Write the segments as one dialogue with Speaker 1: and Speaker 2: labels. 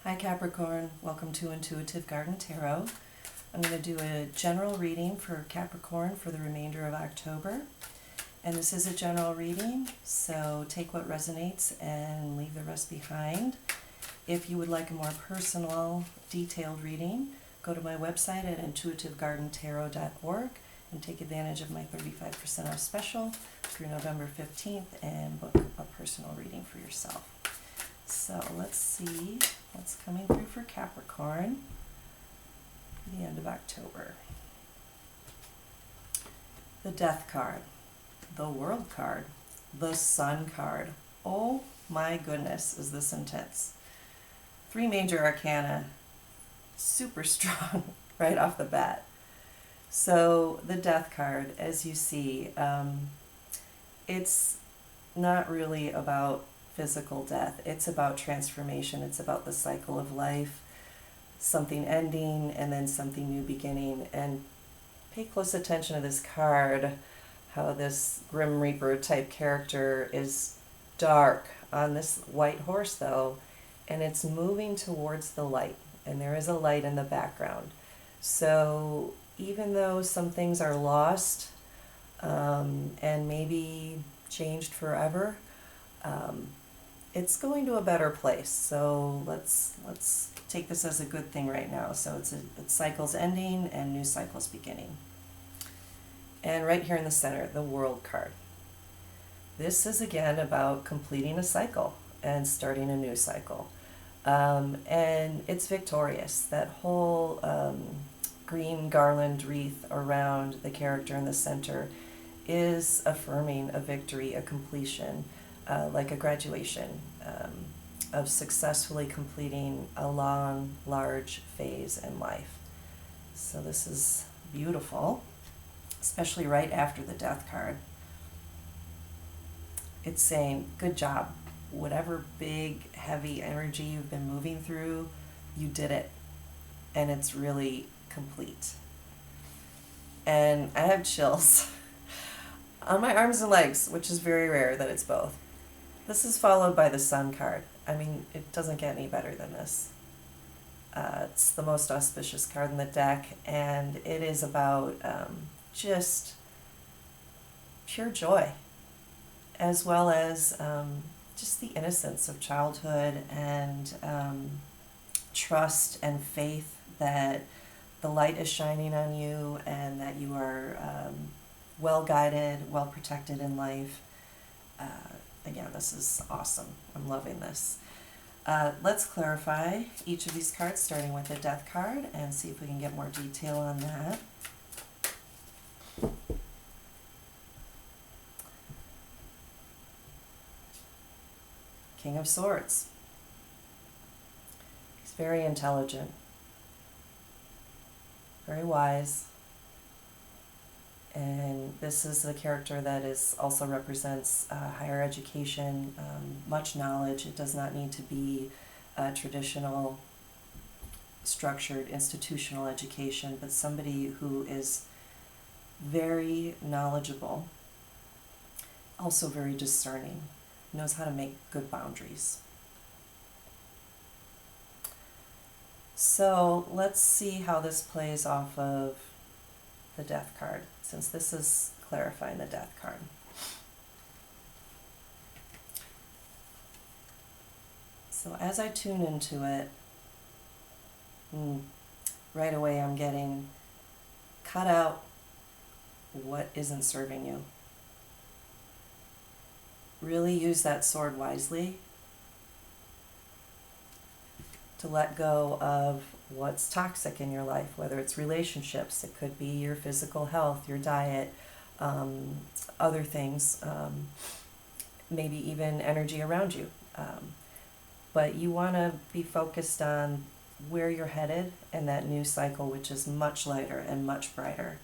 Speaker 1: Hi Capricorn, welcome to Intuitive Garden Tarot. I'm going to do a general reading for Capricorn for the remainder of October. And this is a general reading, so take what resonates and leave the rest behind. If you would like a more personal, detailed reading, go to my website at intuitivegardentarot.org and take advantage of my 35% off special through November 15th and book a personal reading for yourself. So let's see what's coming through for Capricorn for the end of October. The Death card, the World card, the Sun card. Oh my goodness, is this intense. 3 major arcana, super strong right off the bat. So the Death card, as you see, it's not really about physical death. It's about transformation. It's about the cycle of life, something ending and then something new beginning. And pay close attention to this card, how this Grim Reaper type character is dark on this white horse though, and it's moving towards the light, and there is a light in the background. So even though some things are lost and maybe changed forever, it's going to a better place. So let's take this as a good thing right now. So it's cycles ending and new cycles beginning. And right here in the center, the World card. This is again about completing a cycle and starting a new cycle. And it's victorious. That whole green garland wreath around the character in the center is affirming a victory, a completion, like a graduation of successfully completing a long, large phase in life. So this is beautiful, especially right after the Death card. It's saying, good job. Whatever big, heavy energy you've been moving through, you did it. And it's really complete. And I have chills on my arms and legs, which is very rare that it's both. This is followed by the Sun card. I mean, it doesn't get any better than this. It's the most auspicious card in the deck, and it is about just pure joy, as well as just the innocence of childhood and trust and faith that the light is shining on you and that you are well guided, well protected in life. Again, this is awesome. I'm loving this. Let's clarify each of these cards, starting with the Death card, and see if we can get more detail on that. King of Swords. He's very intelligent, very wise. And this is a character that is also represents higher education, much knowledge. It does not need to be traditional, structured, institutional education, but somebody who is very knowledgeable, also very discerning, knows how to make good boundaries. So let's see how this plays off of the Death card, since this is clarifying the Death card. So as I tune into it, right away I'm getting, cut out what isn't serving you. Really use that sword wisely to let go of what's toxic in your life, whether it's relationships, it could be your physical health, your diet, other things, maybe even energy around you. But you want to be focused on where you're headed and that new cycle, which is much lighter and much brighter.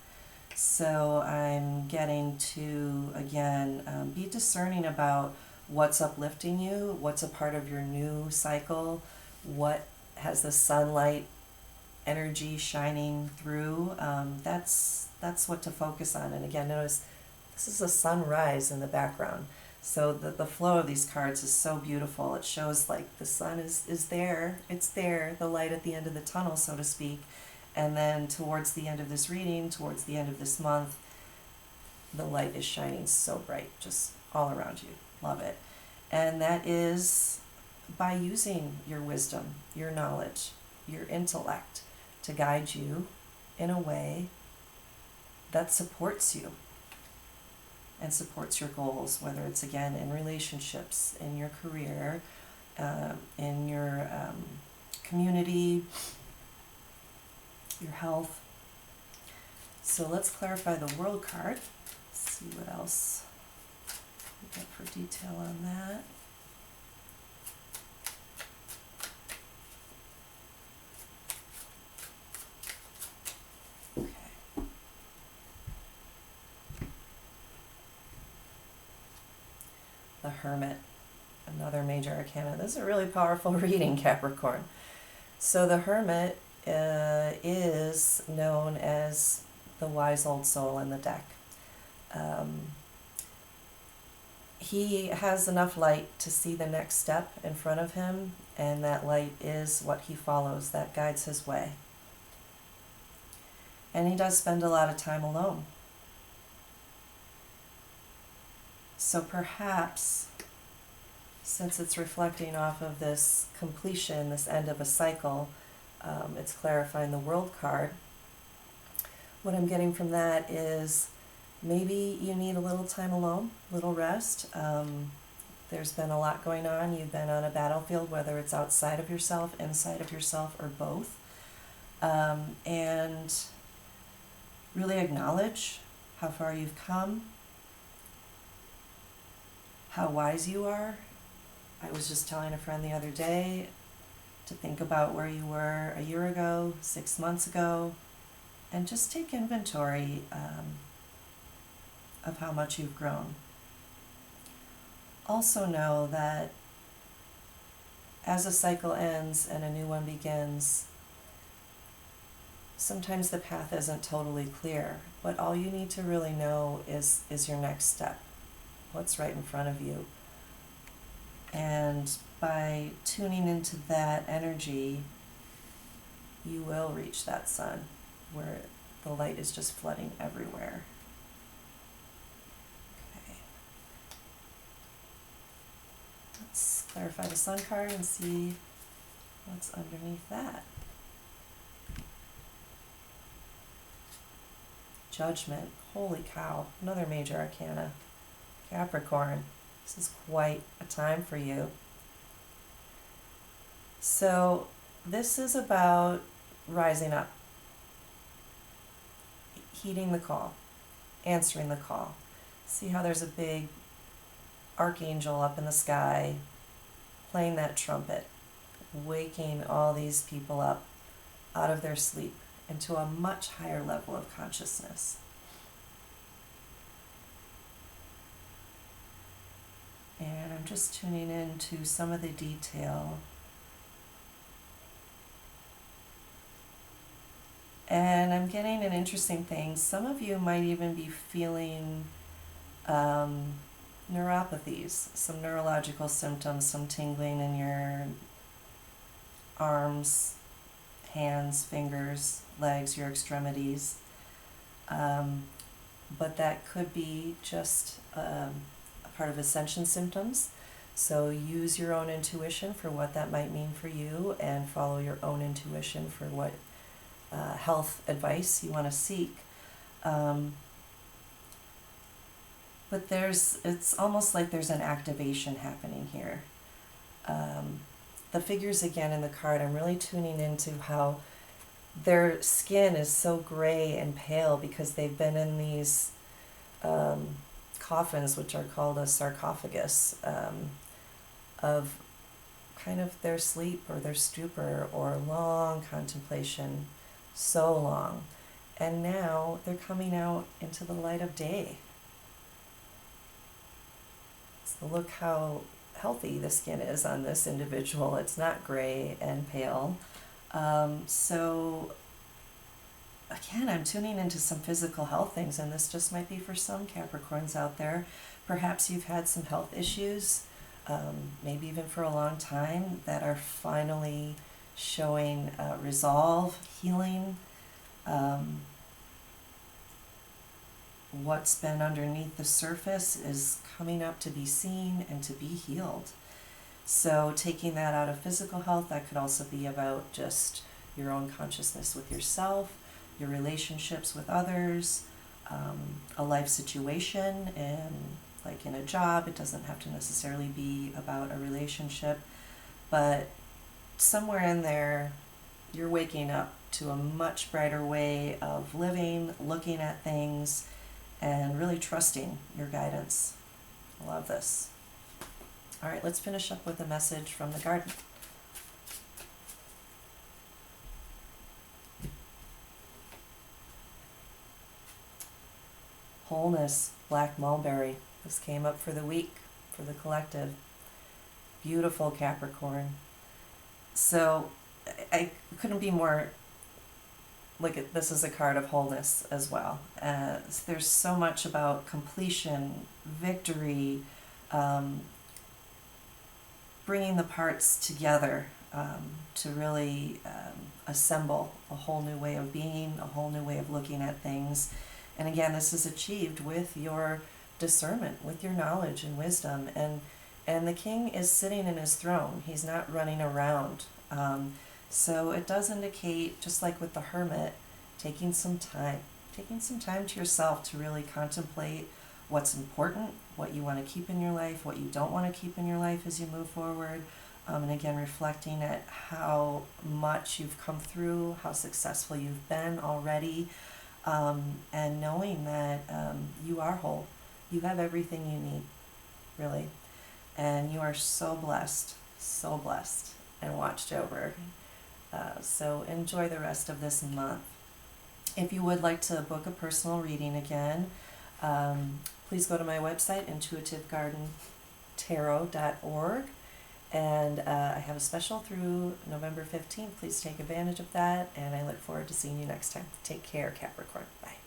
Speaker 1: So I'm getting to, again, be discerning about what's uplifting you, what's a part of your new cycle, what has the sunlight energy shining through. That's what to focus on. And again, notice this is a sunrise in the background. So the flow of these cards is so beautiful. It shows like the sun is there, it's there, the light at the end of the tunnel, so to speak. And then towards the end of this reading, towards the end of this month, the light is shining so bright, just all around you. Love it. And that is by using your wisdom, your knowledge, your intellect to guide you in a way that supports you and supports your goals, whether it's again in relationships, in your career, in your community, your health. So let's clarify the World card. See what else we get for detail on that. Okay. The Hermit, another major arcana. This is a really powerful reading, Capricorn. So the Hermit is known as the wise old soul in the deck. He has enough light to see the next step in front of him, and that light is what he follows, that guides his way. And he does spend a lot of time alone. So perhaps, since it's reflecting off of this completion, this end of a cycle, it's clarifying the World card. What I'm getting from that is maybe you need a little time alone, little rest. There's been a lot going on. You've been on a battlefield, whether it's outside of yourself, inside of yourself, or both. And really acknowledge how far you've come, how wise you are. I was just telling a friend the other day to think about where you were a year ago, 6 months ago, and just take inventory of how much you've grown. Also know that as a cycle ends and a new one begins, sometimes the path isn't totally clear, but all you need to really know is your next step, what's right in front of you. And by tuning into that energy, you will reach that sun where the light is just flooding everywhere. Okay. Let's clarify the sun card and see what's underneath that. Judgment. Holy cow. Another major arcana. Capricorn. This is quite a time for you. So this is about rising up, heeding the call, answering the call. See how there's a big archangel up in the sky playing that trumpet, waking all these people up out of their sleep into a much higher level of consciousness. And I'm just tuning into some of the detail. And I'm getting an interesting thing. Some of you might even be feeling neuropathies, some neurological symptoms, some tingling in your arms, hands, fingers, legs, your extremities. But that could be just a part of ascension symptoms. So use your own intuition for what that might mean for you, and follow your own intuition for what health advice you want to seek. But it's almost like there's an activation happening here. The figures again in the card, I'm really tuning into how their skin is so gray and pale because they've been in these coffins, which are called a sarcophagus, of kind of their sleep or their stupor or long contemplation, so long. And now they're coming out into the light of day. So look how healthy the skin is on this individual. It's not gray and pale. So again, I'm tuning into some physical health things, and this just might be for some Capricorns out there. Perhaps you've had some health issues, maybe even for a long time, that are finally showing resolve, healing. What's been underneath the surface is coming up to be seen and to be healed. So taking that out of physical health, that could also be about just your own consciousness with yourself, your relationships with others, a life situation, and like in a job, it doesn't have to necessarily be about a relationship, but somewhere in there, you're waking up to a much brighter way of living, looking at things, and really trusting your guidance. I love this. All right, let's finish up with a message from the garden. Wholeness, black mulberry. This came up for the week, for the collective. Beautiful Capricorn. So I couldn't be more, look at this is a card of wholeness as well. There's so much about completion, victory, bringing the parts together to really assemble a whole new way of being, a whole new way of looking at things. And again, this is achieved with your discernment, with your knowledge and wisdom. And the king is sitting in his throne. He's not running around. So it does indicate, just like with the hermit, taking some time to yourself to really contemplate what's important, what you want to keep in your life, what you don't want to keep in your life as you move forward. And again, reflecting at how much you've come through, how successful you've been already, and knowing that you are whole. You have everything you need, really. And you are so blessed and watched over. So enjoy the rest of this month. If you would like to book a personal reading again, please go to my website, intuitivegardentarot.org. And I have a special through November 15th. Please take advantage of that. And I look forward to seeing you next time. Take care, Capricorn. Bye.